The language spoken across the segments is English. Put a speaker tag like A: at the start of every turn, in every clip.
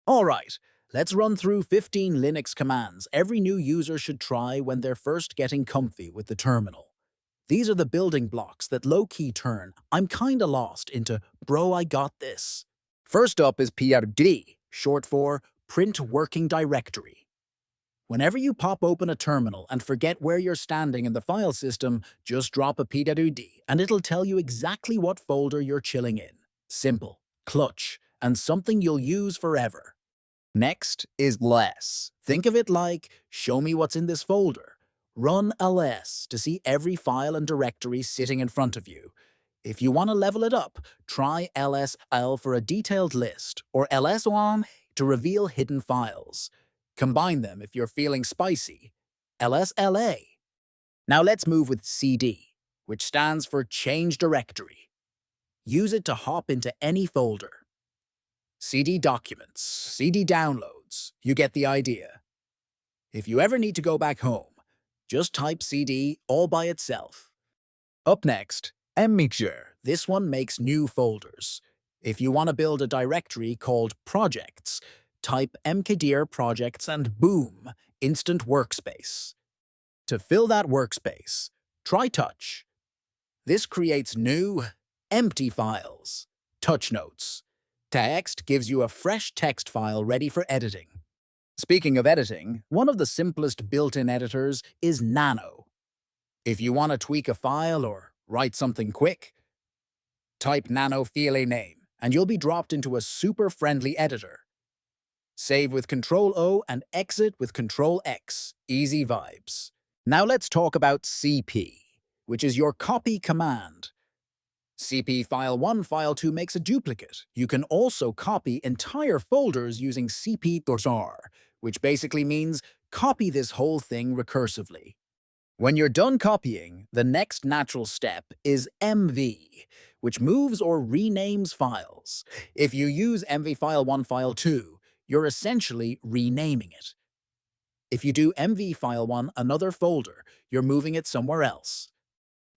A: Alright, let's run through 15 Linux commands every new user should try when they're first getting comfy with the terminal. These are the building blocks that low-key turn "I'm kinda lost" into "bro, I got this." First up is PRD, short for Print Working Directory. Whenever you pop open a terminal and forget where you're standing in the file system, just drop a pwd and it'll tell you exactly what folder you're chilling in. Simple, clutch, and something you'll use forever. Next is less. Think of it like, show me what's in this folder. Run ls to see every file and directory sitting in front of you. If you want to level it up, try lsl for a detailed list, or ls1 to reveal hidden files. Combine them if you're feeling spicy. lsla. Now let's move with cd, which stands for Change Directory. Use it to hop into any folder. CD documents, CD downloads, you get the idea. If you ever need to go back home, just type CD all by itself. Up next, mmixture. This one makes new folders. If you want to build a directory called projects, type mkdir projects and boom, instant workspace. To fill that workspace, try touch. This creates new, empty files. Touch notes. Text gives you a fresh text file ready for editing. Speaking of editing, one of the simplest built-in editors is Nano. If you want to tweak a file or write something quick, type Nano file name, and you'll be dropped into a super friendly editor. Save with Ctrl-O and exit with Ctrl-X. Easy vibes. Now let's talk about cp, which is your copy command. cp file1, file2 makes a duplicate. You can also copy entire folders using cp-r, which basically means copy this whole thing recursively. When you're done copying, the next natural step is mv, which moves or renames files. If you use mv file1, file2, you're essentially renaming it. If you do mv file1 another folder, you're moving it somewhere else.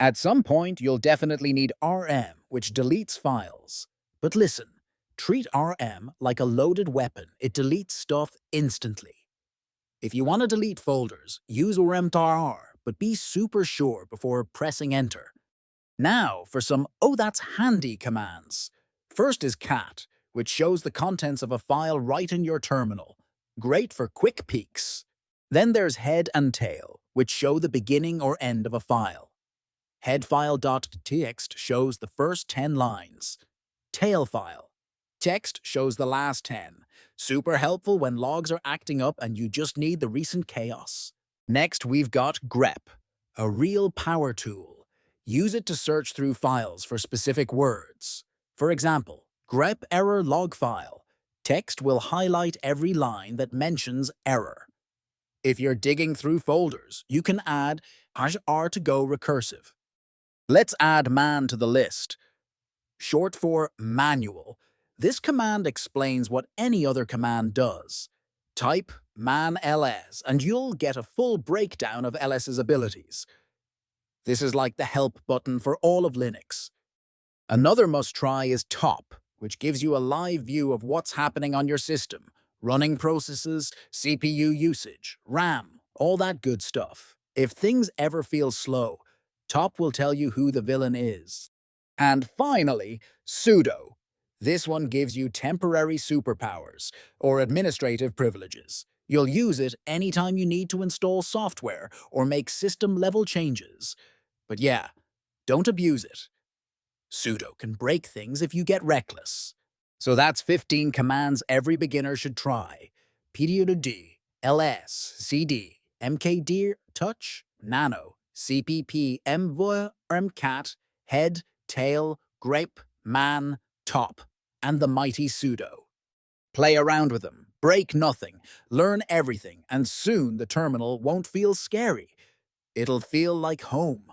A: At some point, you'll definitely need rm, which deletes files. But listen, treat rm like a loaded weapon. It deletes stuff instantly. If you want to delete folders, use rm-tar, but be super sure before pressing enter. Now for some "oh that's handy" commands. First is cat, which shows the contents of a file right in your terminal. Great for quick peeks. Then there's head and tail, which show the beginning or end of a file. Headfile.txt shows the first 10 lines. Tail file. Text shows the last 10. Super helpful when logs are acting up and you just need the recent chaos. Next, we've got grep, a real power tool. Use it to search through files for specific words. For example, grep error log file. Text will highlight every line that mentions error. If you're digging through folders, you can add #r to go recursive. Let's add man to the list. Short for manual. This command explains what any other command does. Type man ls and you'll get a full breakdown of ls's abilities. This is like the help button for all of Linux. Another must-try is top, which gives you a live view of what's happening on your system. Running processes, CPU usage, RAM, all that good stuff. If things ever feel slow, top will tell you who the villain is. And finally, sudo. This one gives you temporary superpowers, or administrative privileges. You'll use it anytime you need to install software or make system-level changes. But yeah, don't abuse it. Sudo can break things if you get reckless. So that's 15 commands every beginner should try. pwd, ls, cd, mkdir, touch, nano, cpp, mvoy, mcat, head, tail, grep, man, top, and the mighty sudo. Play around with them, break nothing, learn everything, and soon the terminal won't feel scary. It'll feel like home.